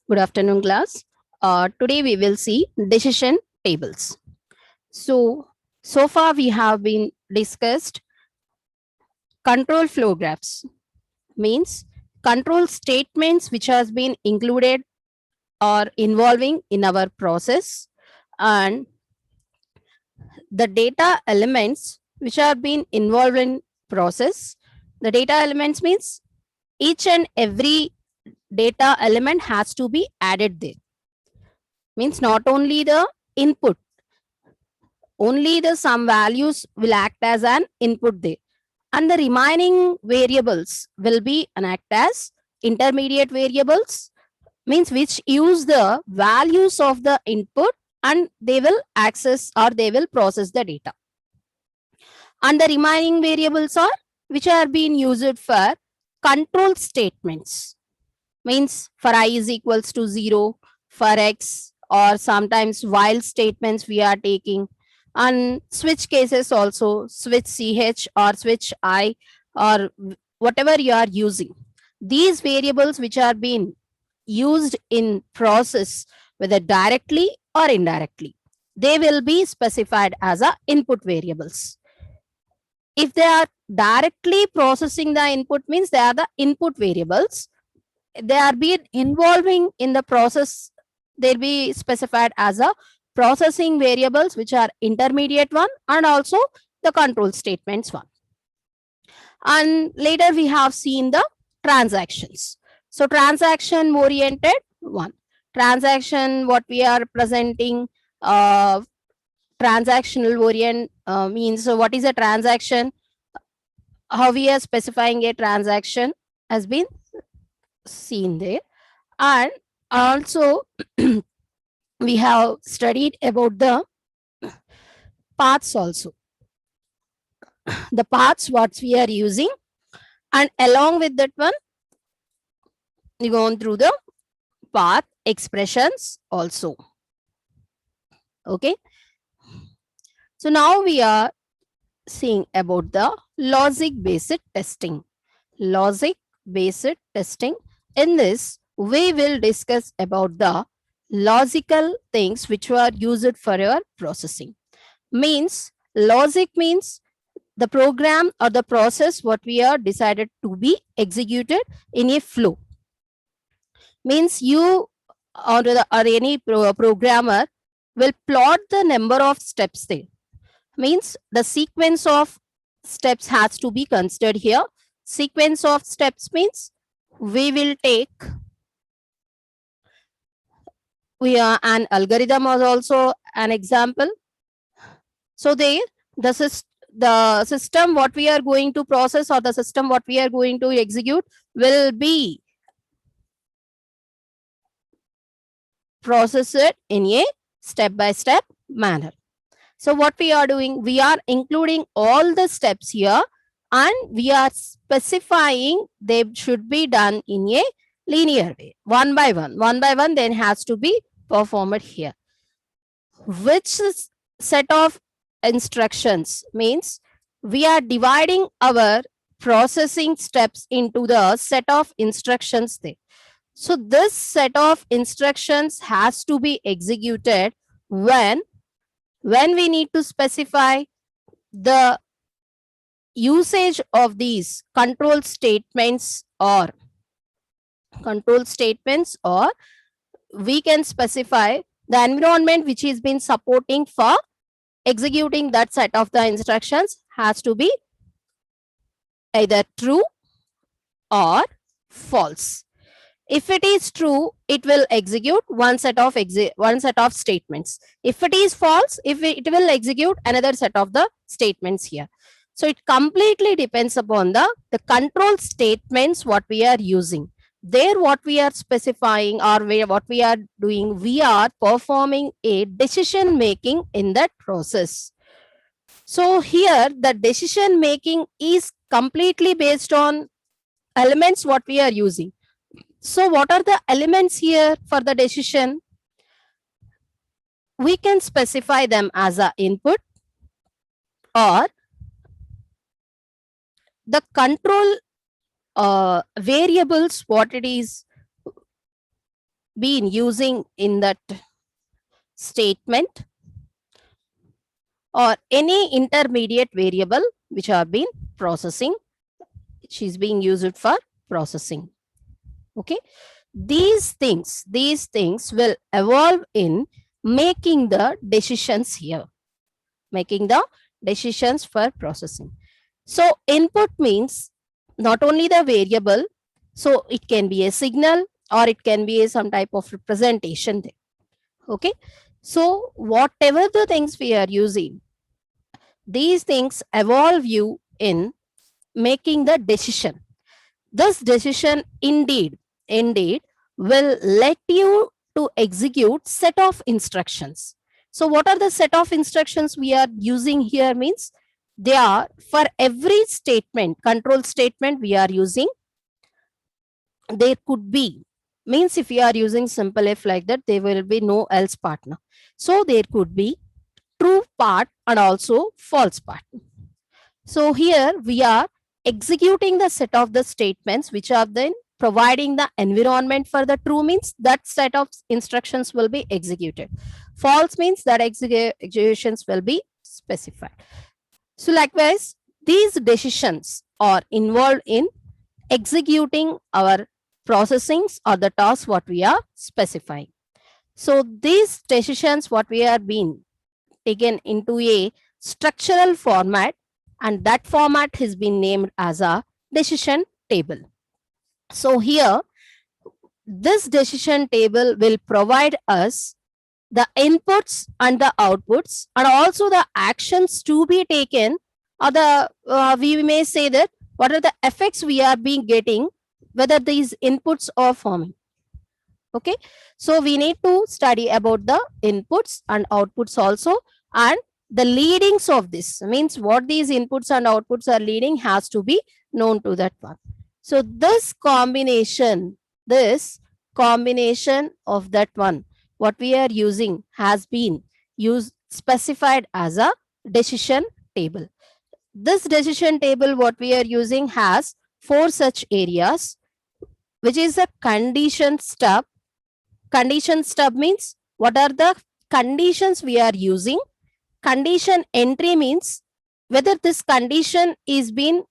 Good afternoon, class. Today we will see decision tables. So far we have been discussed control flow graphs, means control statements which has been included or involving in our process, and the data elements which are being involved in process. The data elements means each and every data element has to be added there. Means not only the input, only the some values will act as an input there, and the remaining variables will be an act as intermediate variables, means which use the values of the input and they will access or they will process the data, and the remaining variables are which are being used for control statements, means for I is equals to 0, for x, or sometimes while statements we are taking, and switch cases also, switch ch or switch I, or whatever you are using. These variables which are being used in process, whether directly or indirectly, they will be specified as a input variables. If they are directly processing the input, means they are the input variables. They are being involving in the process, they'll be specified as a processing variables, which are intermediate one, and also the control statements one. And later we have seen the transactions. So transaction oriented one, transaction what we are presenting, transactional orient means, so what is a transaction, how we are specifying a transaction has been seen there. And also we have studied about the paths also, the paths what we are using, and along with that one we go on through the path expressions also. Okay, so now we are seeing about the logic based testing. Logic based testing, in this we will discuss about the logical things which were used for your processing. Means logic means the program or the process what we are decided to be executed in a flow. Means you or any programmer will plot the number of steps there. Means the sequence of steps has to be considered here. Sequence of steps means we will take, we are an algorithm was also an example. So there the system what we are going to process or the system what we are going to execute will be processed in a step by step manner. So what we are doing, we are including all the steps here, and we are specifying they should be done in a linear way, one by one then has to be performed here. Which set of instructions means we are dividing our processing steps into the set of instructions there. So this set of instructions has to be executed when we need to specify the usage of these control statements, or we can specify the environment which is been supporting for executing that set of the instructions has to be either true or false. If it is true, it will execute one set of statements. If it is false, it will execute another set of the statements here. So it completely depends upon the control statements what we are using. There what we are specifying or what we are doing, we are performing a decision making in that process. So here the decision making is completely based on elements what we are using. So what are the elements here for the decision? We can specify them as a input, or the control variables what it is been using in that statement, or any intermediate variable which are been processing, which is being used for processing. Okay, these things will evolve in making the decisions here, making the decisions for processing. So input means not only the variable, so it can be a signal or it can be some type of representation there. Okay, so whatever the things we are using, these things evolve you in making the decision. This decision indeed will let you to execute set of instructions. So what are the set of instructions we are using here means, they are for every statement, control statement we are using, there could be, means if you are using simple if like that, there will be no else partner. So there could be true part and also false part. So here we are executing the set of the statements which are then providing the environment for the true, means that set of instructions will be executed. False means that executions will be specified. So likewise, these decisions are involved in executing our processings or the tasks what we are specifying. So these decisions what we are being taken into a structural format, and that format has been named as a decision table. So here, this decision table will provide us the inputs and the outputs and also the actions to be taken, or the we may say that what are the effects we are being getting whether these inputs are forming. Okay, so we need to study about the inputs and outputs also, and the leadings of this, means what these inputs and outputs are leading has to be known to that one. So this combination of that one what we are using has been used specified as a decision table. This decision table what we are using has 4 such areas, which is a condition stub. Condition stub means what are the conditions we are using. Condition entry means whether this condition is being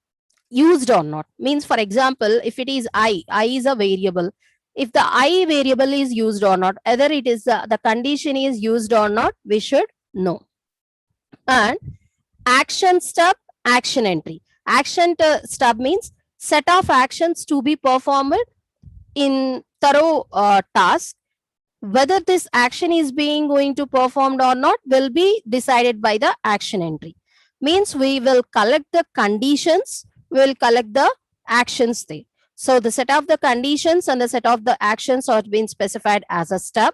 used or not. Means for example, if it is I is a variable. If the I variable is used or not, whether it is the condition is used or not, we should know. And action stub, action entry. Action stub means set of actions to be performed in thorough task. Whether this action is being going to performed or not will be decided by the action entry. Means we will collect the conditions, we will collect the actions there. So the set of the conditions and the set of the actions are being specified as a step.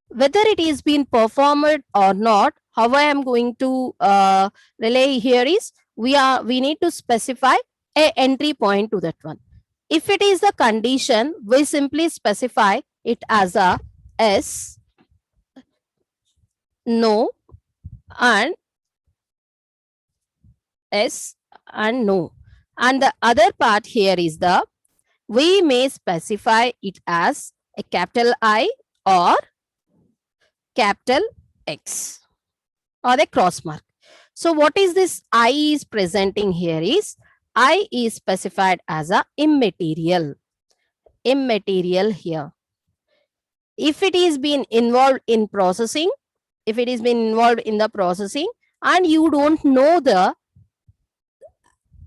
Whether it is being performed or not, how I am going to relay here is, we need to specify a entry point to that one. If it is the condition, we simply specify it as a S, no, and S and no. And the other part here is the, we may specify it as a capital I or capital X or the cross mark. So what is this I is presenting here is, I is specified as a immaterial here. If it is being involved in processing, if it is being involved in the processing and you don't know the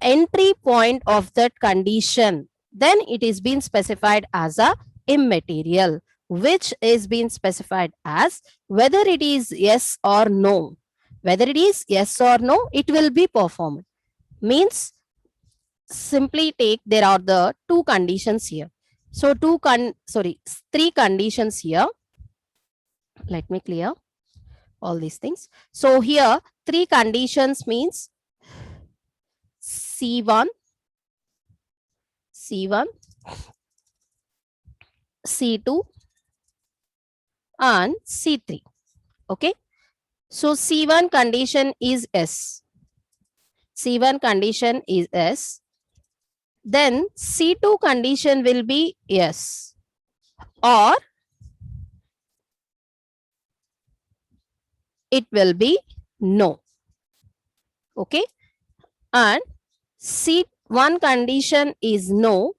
entry point of that condition, then it is being specified as a immaterial, which is being specified as whether it is yes or no. Whether it is yes or no, it will be performed. Means simply take, there are the 2 conditions here. So 3 conditions here. Let me clear all these things. So here 3 conditions means C1, C2 and C3. Okay. So C1 condition is S. C1 condition is S. Then C2 condition will be yes, or it will be no. Okay. And C1 condition is no.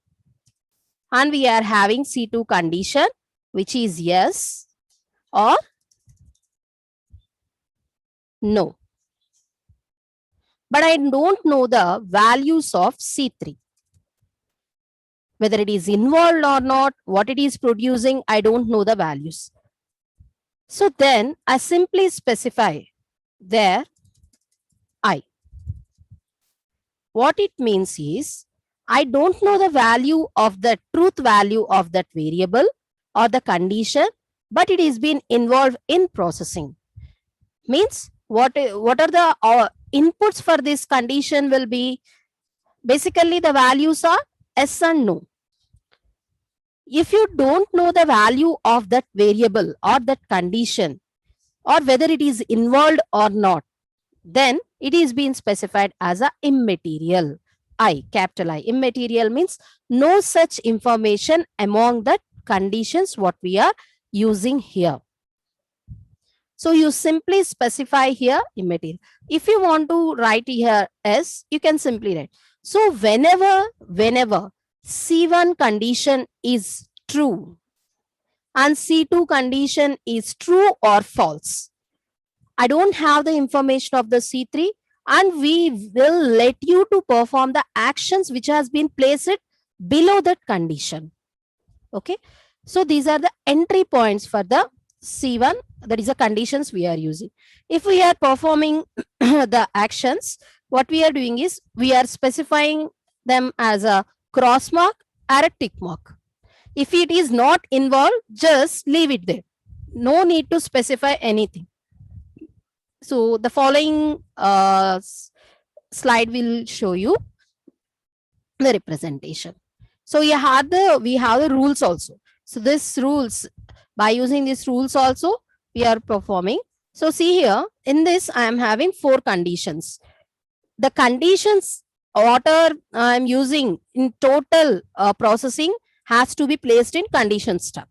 And we are having C2 condition, which is yes or no. But I don't know the values of C3. Whether it is involved or not, what it is producing, I don't know the values. So then I simply specify there I. What it means is, I don't know the value of the truth value of that variable or the condition, but it is being involved in processing. Means what are the inputs for this condition will be, basically the values are yes and no. If you don't know the value of that variable or that condition, or whether it is involved or not, then it is being specified as a immaterial. I, capital I. Immaterial means no such information among the conditions what we are using here. So you simply specify here immaterial. If you want to write here S, you can simply write. So whenever C1 condition is true and C2 condition is true or false, I don't have the information of the C3, and we will let you to perform the actions which has been placed below that condition. Okay. So these are the entry points for the C1, that is the conditions we are using. If we are performing the actions, what we are doing is we are specifying them as a cross mark or a tick mark. If it is not involved, just leave it there. No need to specify anything. So the following slide will show you the representation. So we have the rules also. So this rules, by using these rules also, we are performing. So see here, in this I am having 4 conditions. The conditions what I am using in total processing has to be placed in condition step.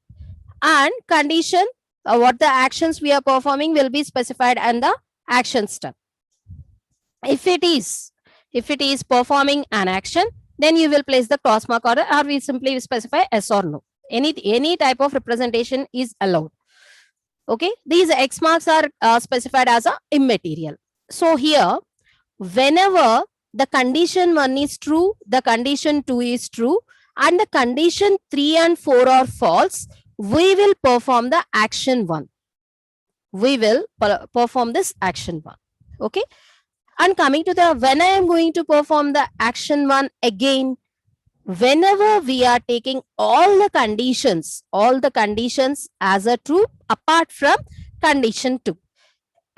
And condition, what the actions we are performing will be specified and the action step. If it is performing an action, then you will place the cross mark, or we simply specify yes or no. Any type of representation is allowed. Okay, these X marks are specified as a immaterial. So here, whenever the condition 1 is true, the condition 2 is true, and the condition 3 and 4 are false, we will perform the action 1. We will perform this action 1. Okay. And coming to the, when I am going to perform the action 1 again, whenever we are taking all the conditions as a true apart from condition 2,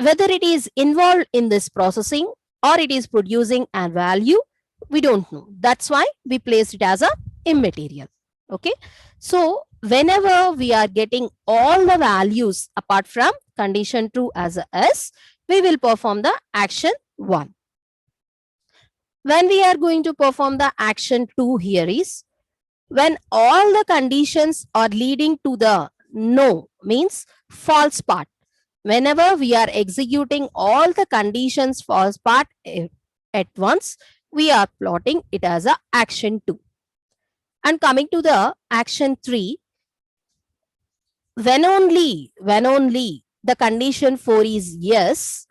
whether it is involved in this processing or it is producing a value, we don't know. That's why we placed it as a immaterial. Okay. So whenever we are getting all the values apart from condition 2 as a S, we will perform the action 1. When we are going to perform the action 2 here is, when all the conditions are leading to the no, means false part. Whenever we are executing all the conditions false part at once, we are plotting it as a action 2. And coming to the action 3, when only the condition 4 is yes,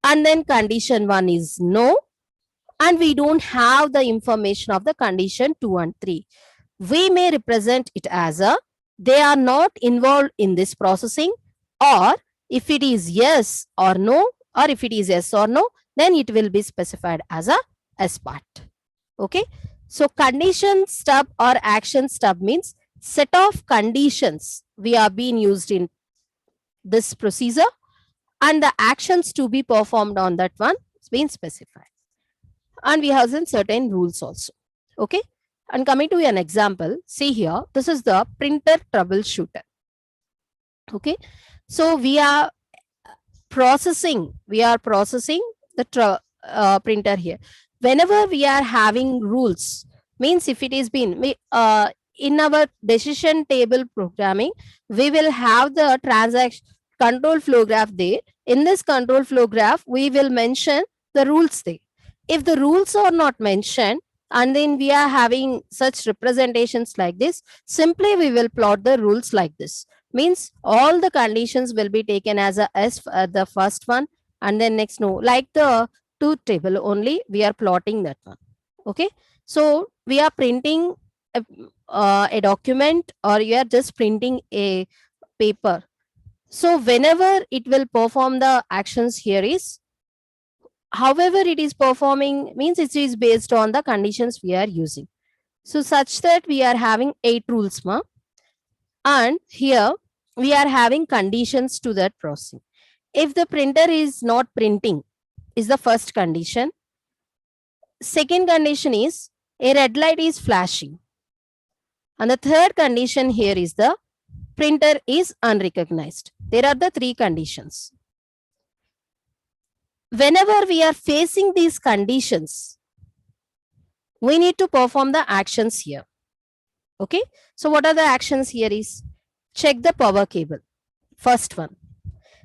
and then condition 1 is no, and we don't have the information of the condition 2 and 3, we may represent it as a, they are not involved in this processing, or if it is yes or no, or if it is yes or no, then it will be specified as a S part. Okay. So condition stub or action stub means set of conditions we are being used in this procedure, and the actions to be performed on that one is being specified. And we have some certain rules also. Okay. And coming to an example, see here, this is the printer troubleshooter. Okay. So we are processing the printer here. Whenever we are having rules, means if it is been in our decision table programming, we will have the transaction control flow graph there, In this control flow graph, we will mention the rules there. If the rules are not mentioned, and then we are having such representations like this, simply we will plot the rules like this. Means all the conditions will be taken as a S, the first one, and then next no. Like the truth table only, we are plotting that one. Okay. So we are printing a document, or you are just printing a paper. So whenever it will perform the actions here is, however it is performing means it is based on the conditions we are using. So such that we are having 8 rules, ma. And here we are having conditions to that processing. If the printer is not printing, is the first condition. Second condition is a red light is flashing. And the third condition here is the printer is unrecognized. There are the 3 conditions. Whenever we are facing these conditions, we need to perform the actions here. Okay. So what are the actions here is, check the power cable. First one.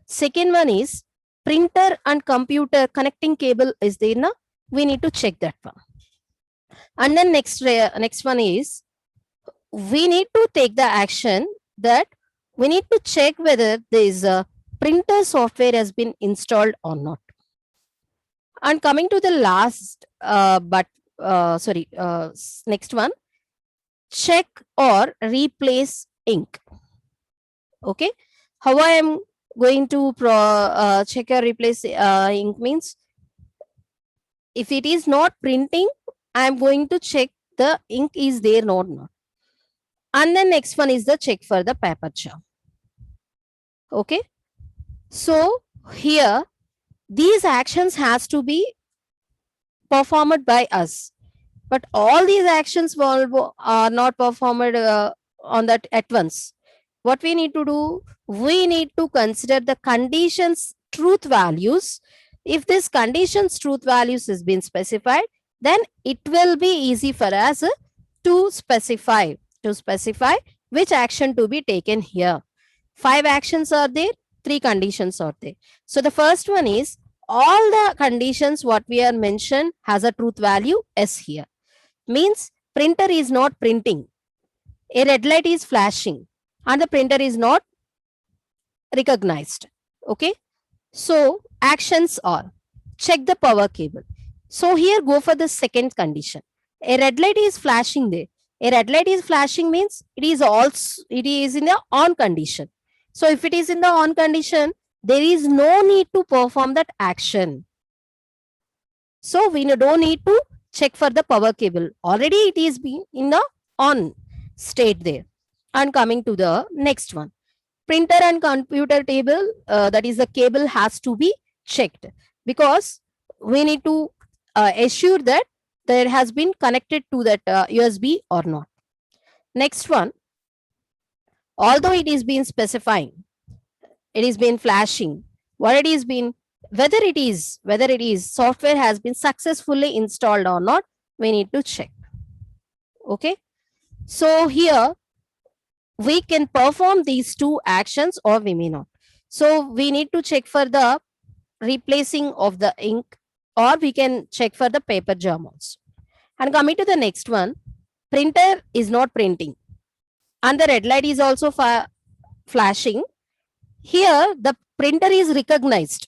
Second one is, printer and computer connecting cable is there now. We need to check that one. And then next one is, we need to take the action that we need to check whether this printer software has been installed or not. And coming to the last, next one, check or replace ink. Okay. How I am going to check or replace ink means, if it is not printing, I am going to check the ink is there or not. And then next one is the check for the paper jam. Okay. So here these actions has to be performed by us, but all these actions are not performed on that at once. What we need to do, we need to consider the conditions truth values. If this conditions truth values has been specified, then it will be easy for us to specify which action to be taken here. 5 actions are there, 3 conditions are there. So the first one is, all the conditions what we are mentioned has a truth value S here. Means printer is not printing, a red light is flashing, and the printer is not recognized. Okay. So actions are, check the power cable. So here go for the second condition. A red light is flashing there. A red light is flashing means it is in the on condition. So if it is in the on condition, there is no need to perform that action. So we don't need to check for the power cable. Already it is being in the on state there. And coming to the next one, printer and computer table, that is the cable has to be checked, because we need to assure that there has been connected to that USB or not. Next one, although it is been specifying, it is been flashing, what it is been, whether it is software has been successfully installed or not, we need to check. Okay. So here we can perform these 2 actions or we may not. So we need to check for the replacing of the ink, or we can check for the paper jam also. And coming to the next one, printer is not printing and the red light is also flashing. Here the printer is recognized.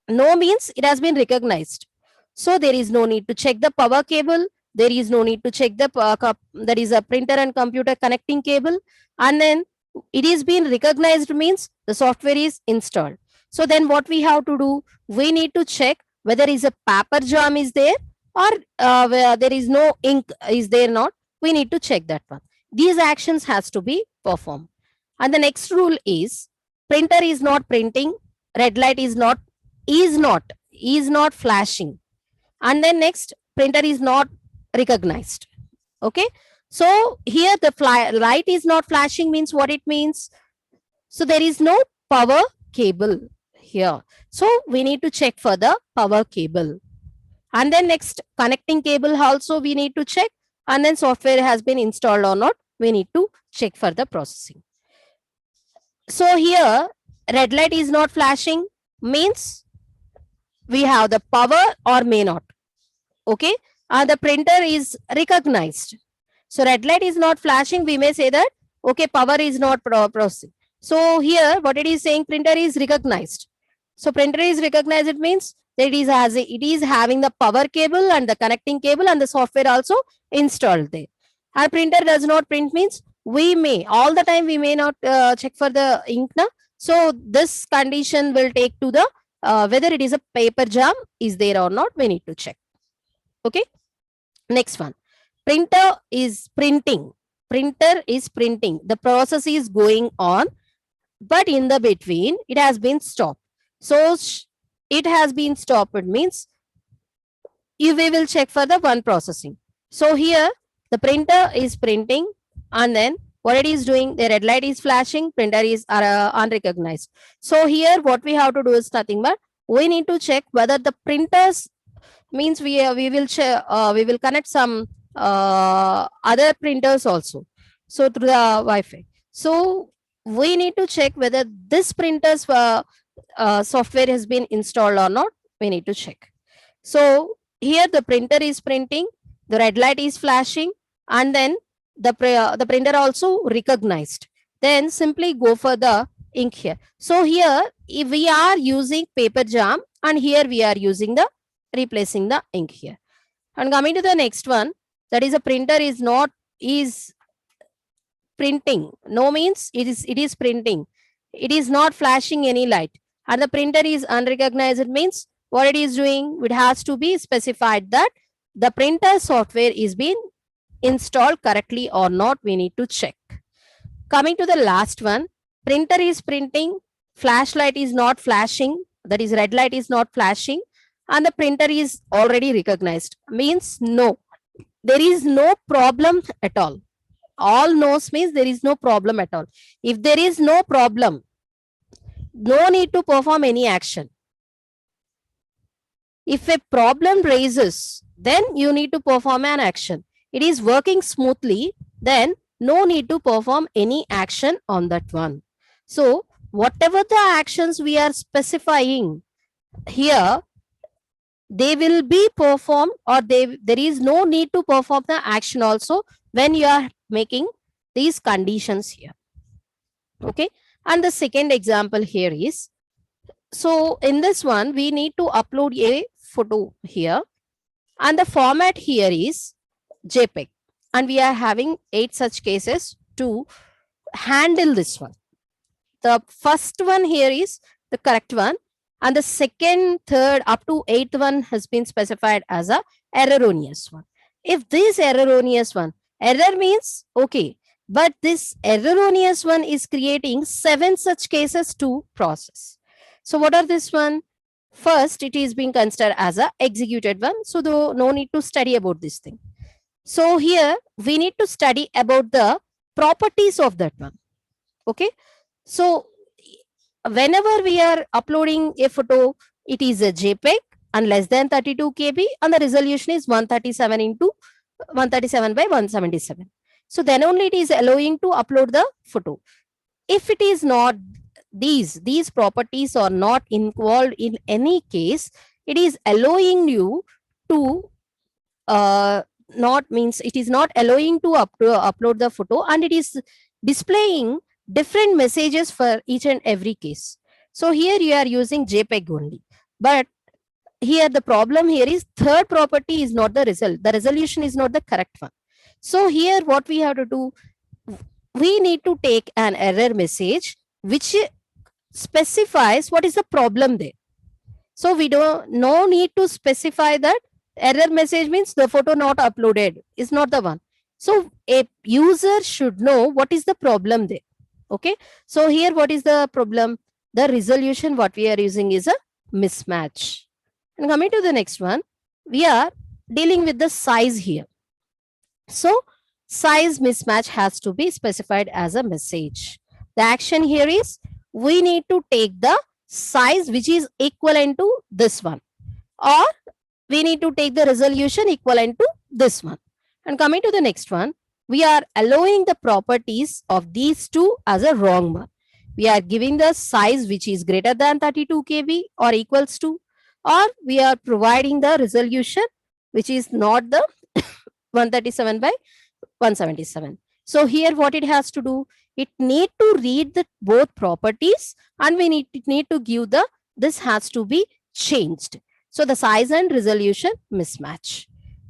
No means it has been recognized. So there is no need to check the power cable. There is no need to check the that is a printer and computer connecting cable. And then it is being recognized means the software is installed. So then what we have to do, we need to check whether is a paper jam is there, or where there is no ink is there not. We need to check that one. These actions has to be performed. And the next rule is, printer is not printing, red light is not flashing, and then next, printer is not recognized. Okay. So here the light is not flashing means what it means? So there is no power cable here. So we need to check for the power cable. And then next, connecting cable also we need to check. And then software has been installed or not, we need to check for the processing. So here red light is not flashing, means we have the power or may not. Okay. The printer is recognized. So red light is not flashing. We may say that, okay, power is not processing. So here what it is saying, printer is recognized. So printer is recognized, it means that it is having the power cable and the connecting cable and the software also installed there. Our printer does not print means we may, all the time we may not check for the ink. Na? So this condition will take to the whether it is a paper jam is there or not, we need to check. Okay. Next one, printer is printing. Printer is printing. The process is going on, but in the between it has been stopped. So it has been stopped means we will check for the one processing. So here the printer is printing, and then what it is doing, the red light is flashing, printer is unrecognized. So here what we have to do is nothing but we need to check whether the printers means we will connect some other printers also, so through the Wi-Fi. So we need to check whether this printer's software has been installed or not. We need to check. So here the printer is printing, the red light is flashing, and then the printer also recognized. Then simply go for the ink here. So here if we are using paper jam, and here we are using the replacing the ink here. And coming to the next one, that is a printer is printing. No means it is printing. It is not flashing any light, and the printer is unrecognized. It means what it is doing, it has to be specified that the printer software is being installed correctly or not. We need to check. Coming to the last one, printer is printing, flashlight is not flashing, that is red light is not flashing, and the printer is already recognized. Means no, there is no problem at all. All no's means there is no problem at all. If there is no problem, no need to perform any action. If a problem raises, then you need to perform an action. It is working smoothly, then no need to perform any action on that one. So whatever the actions we are specifying here, they will be performed, or there is no need to perform the action also when you are making these conditions here. Okay. And the second example here is, so in this one we need to upload a photo here, and the format here is JPEG, and we are having 8 such cases to handle this one. The first one here is the correct one, and the second, third up to 8th one has been specified as a erroneous one. If this erroneous one, error means okay, but this erroneous one is creating 7 such cases to process. So what are this one? First, it is being considered as a executed one, so though no need to study about this thing. So here we need to study about the properties of that one. Okay. So whenever we are uploading a photo, it is a JPEG and less than 32 KB, and the resolution is 137 into 137 by 177. So then only it is allowing to upload the photo. If it is not, these properties are not involved in any case, it is allowing you to not means it is not allowing to upload the photo, and it is displaying different messages for each and every case. So here you are using JPEG only, but here the problem here is third property is not the result. The resolution is not the correct one. So here what we have to do, we need to take an error message which specifies what is the problem there. So we don't no need to specify that error message means the photo not uploaded is not the one. So a user should know what is the problem there. Okay. So here what is the problem? The resolution what we are using is a mismatch. And coming to the next one, we are dealing with the size here. So size mismatch has to be specified as a message. The action here is we need to take the size which is equivalent to this one, or we need to take the resolution equivalent to this one. And coming to the next one, we are allowing the properties of these two as a wrong one. we are giving the size which is greater than 32 KB or equals to, or we are providing the resolution which is not the 137 by 177. So here what it has to do, it need to read the both properties, and we need to give the, this has to be changed. So the size and resolution mismatch.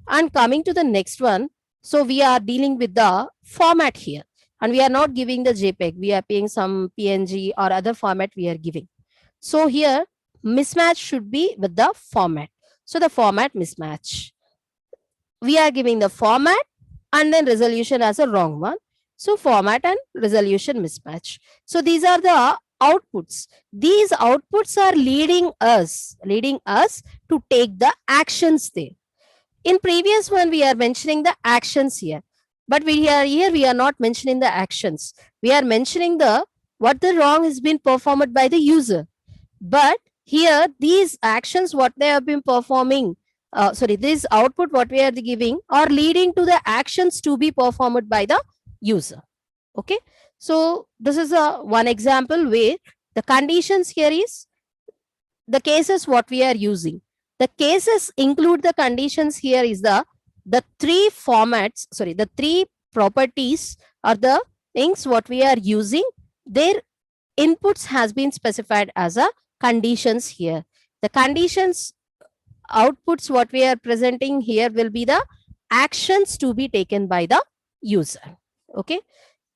And coming to the next one, so we are dealing with the format here, and we are not giving the JPEG, we are paying some PNG or other format we are giving. So here mismatch should be with the format. So the format mismatch, we are giving the format and then resolution as a wrong one. So format and resolution mismatch. So these are the outputs. These outputs are leading us to take the actions there. In previous one, we are mentioning the actions here, but we are not mentioning the actions. We are mentioning the what the wrong has been performed by the user. But here, these actions, what they have been performing, this output, what we are giving, are leading to the actions to be performed by the user. Okay. So this is a one example where the conditions here is the cases what we are using. The cases include the conditions here is the three formats, the three properties are the things what we are using. Their inputs has been specified as a conditions here. The conditions outputs what we are presenting here will be the actions to be taken by the user. Okay.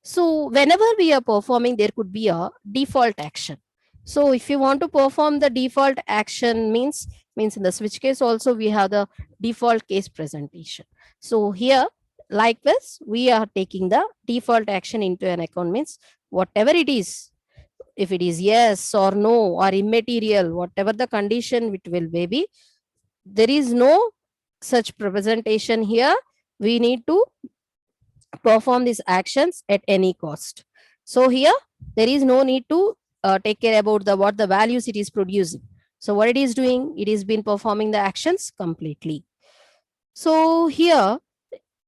So whenever we are performing, there could be a default action. So if you want to perform the default action means in the switch case also we have the default case presentation. So here like this, we are taking the default action into an account means whatever it is, if it is yes or no or immaterial, whatever the condition it will be, there is no such representation here. We need to perform these actions at any cost. So here there is no need to take care about the what the values it is producing. So what it is doing, it is been performing the actions completely. So here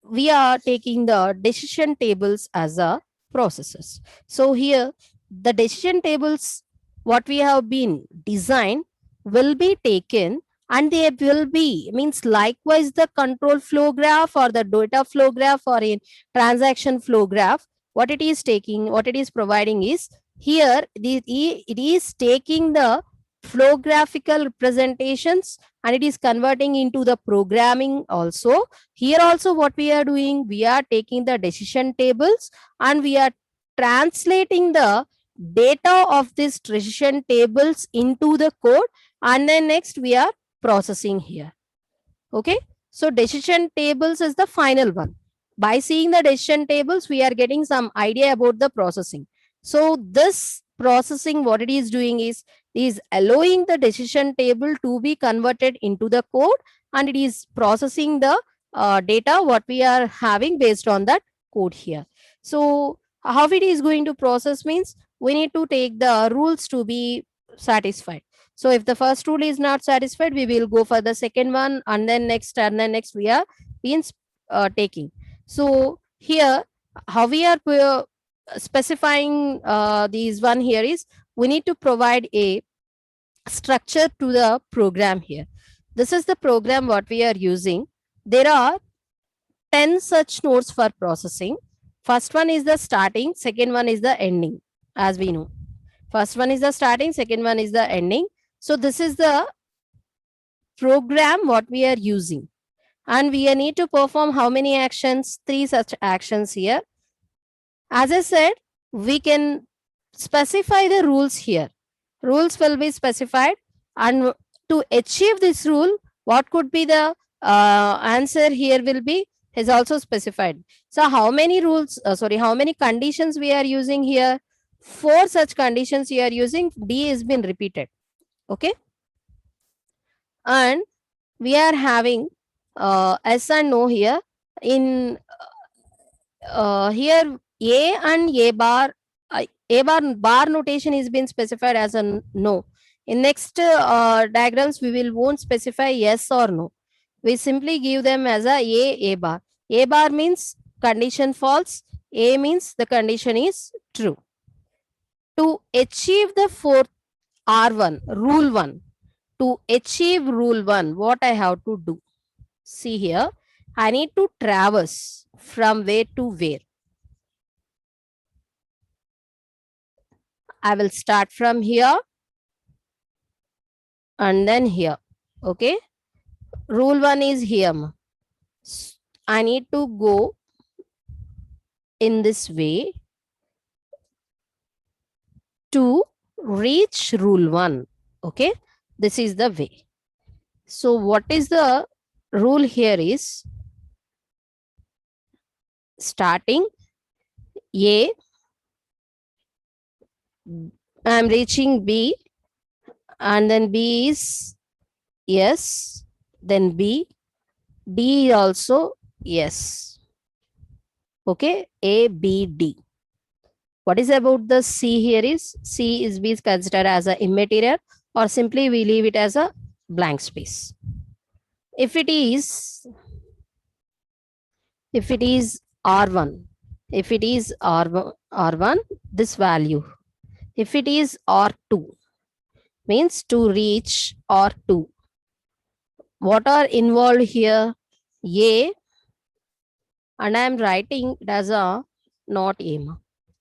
we are taking the decision tables as a processes. So here the decision tables what we have been designed will be taken, and they will be means likewise the control flow graph or the data flow graph or a transaction flow graph, what it is taking, what it is providing is here it is taking the flow graphical representations and it is converting into the programming also. Here also what we are doing, we are taking the decision tables and we are translating the data of these decision tables into the code, and then next we are processing here. Okay. So decision tables is the final one. By seeing the decision tables, we are getting some idea about the processing. So this processing, what it is doing is allowing the decision table to be converted into the code, and it is processing the data what we are having based on that code here. So how it is going to process means we need to take the rules to be satisfied. So if the first rule is not satisfied, we will go for the second one, and then next we are being taking. So here how we are specifying these one here is we need to provide a structure to the program here. This is the program what we are using. There are 10 such nodes for processing. First one is the starting, second one is the ending, as we know. First one is the starting, second one is the ending. So this is the program what we are using, and we need to perform how many actions? 3 such actions here. As I said, we can specify the rules here. Rules will be specified, and to achieve this rule, what could be the answer here will be is also specified. So how many rules, how many conditions we are using here? 4 such conditions we are using. D has been repeated. Okay. And we are having S and no here. In here A and A bar, bar notation is been specified as a no. In next diagrams, we will won't specify yes or no. We simply give them as a bar. A bar means condition false. A means the condition is true. To achieve the fourth R1, rule 1, to achieve rule 1, what I have to do? See here, I need to traverse from where to where. I will start from here and then here. Okay. Rule 1 is here. I need to go in this way to reach rule 1. Okay. This is the way. So what is the rule here is starting A, I am reaching B, and then B is yes, then B, D also yes. Okay, A, B, D. What is about the C here is C is being considered as an immaterial, or simply we leave it as a blank space. If it is R1, if it is R1, this value. If it is R2, means to reach R2. What are involved here? A, and I am writing it as a not A.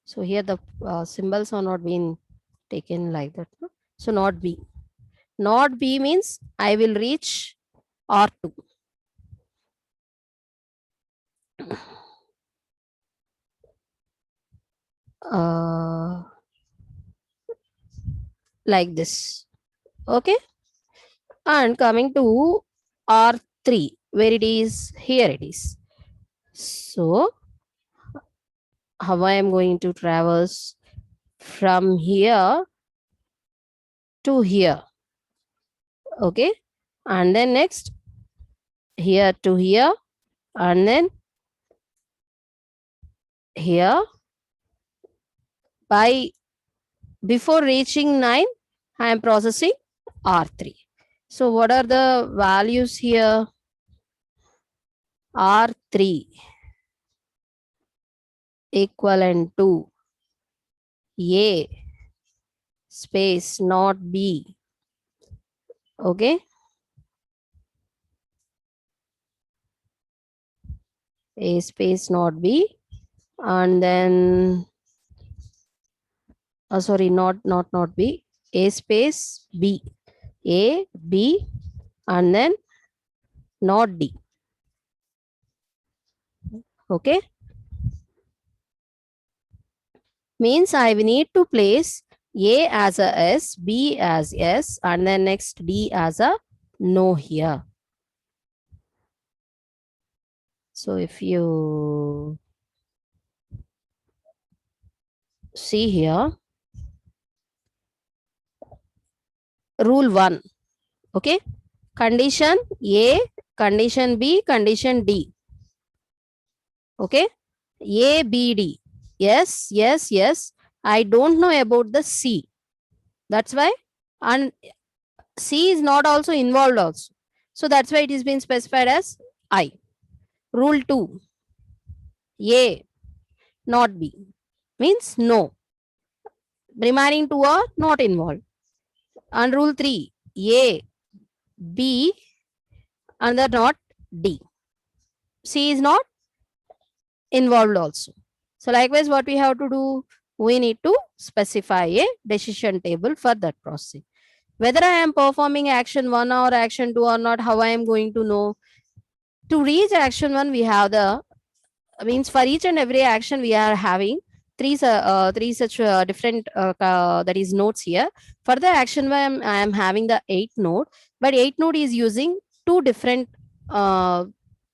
So here the symbols are not being taken like that. No? So not B. Not B means I will reach R2. Like this. Okay. And coming to R3, where it is, here it is. So how I am going to traverse from here to here. Okay. And then next here to here, and then here. By before reaching 9, I am processing R3. So what are the values here? R3 equivalent to A space not B. Okay. A space not B, and then sorry, not B. A space B. A, B, and then not D. Okay. Means I need to place A as a S, B as S, and then next D as a no here. So if you see here, rule 1, okay, condition A, condition B, condition D. Okay, A, B, D. Yes, yes, yes. I don't know about the C. That's why, and C is not also involved also. So that's why it is being specified as I. Rule 2, A, not B, means no. Remaining two are not involved. And rule 3, A, B, and they're not D. C is not involved also. So likewise, what we have to do? We need to specify a decision table for that process. Whether I am performing action 1 or action 2 or not, how I am going to know? To reach action 1, we have the, means for each and every action, we are having three such different that is nodes here. For the action 1, I am having the 8 node, but 8 node is using two different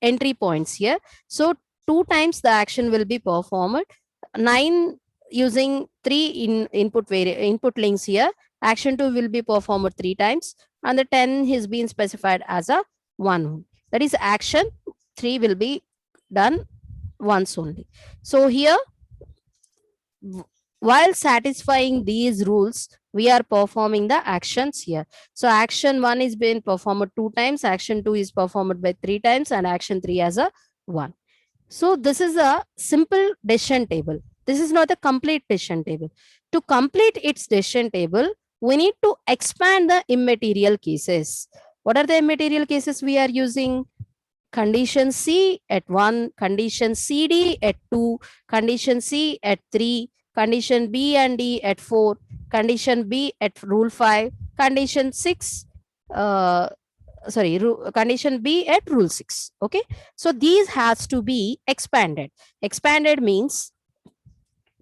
entry points here. So 2 times the action will be performed. 9 using 3 input links here. Action 2 will be performed 3 times, and the 10 has been specified as a 1. That is action 3 will be done once only. So here, while satisfying these rules, we are performing the actions here. So action 1 is being performed 2 times, action 2 is performed by 3 times, and action 3 as a 1. So this is a simple decision table. This is not the complete decision table. To complete its decision table, we need to expand the immaterial cases. What are the immaterial cases we are using? Condition C at 1, condition CD at 2, condition C at 3, condition B and D at 4, condition B at rule 5, condition 6, condition B at rule 6. Okay, so these has to be expanded. Expanded means,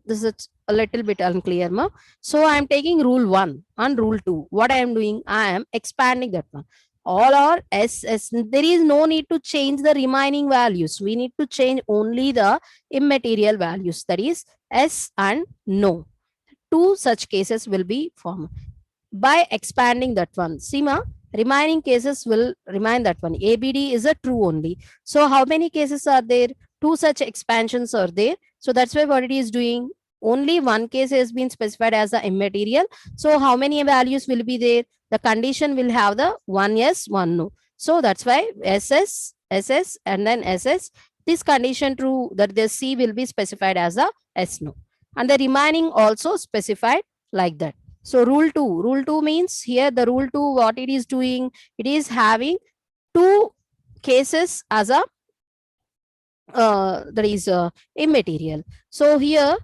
this is a little bit unclear, ma. So I am taking rule 1 and rule 2. What I am doing, I am expanding that one. All are S. There is no need to change the remaining values. We need to change only the immaterial values, that is S and no. Two such cases will be formed by expanding that one. See, ma, remaining cases will remain that one. ABD is a true only. So how many cases are there? Two such expansions are there. So that's why what it is doing, only one case has been specified as the immaterial. So how many values will be there? The condition will have the one yes, one no. So that's why SS, SS, and then SS. This condition true, that the C will be specified as a S no. And the remaining also specified like that. So rule 2 means here the rule 2, what it is doing, it is having two cases as a that is immaterial. So here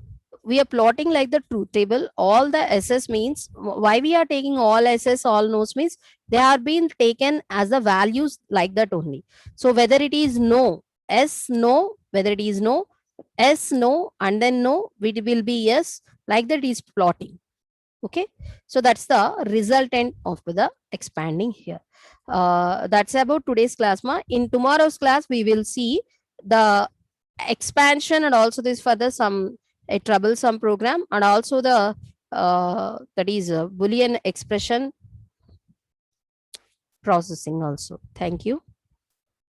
we are plotting like the truth table. All the SS means, why we are taking all SS, all no's means they are being taken as the values like that only. So whether it is no, S no, whether it is no, S no, and then no, it will be yes, like that is plotting. Okay, so that's the resultant of the expanding here. That's about today's class, ma. In tomorrow's class we will see the expansion and also this further some a troublesome program, and also the that is Boolean expression processing also. Thank you.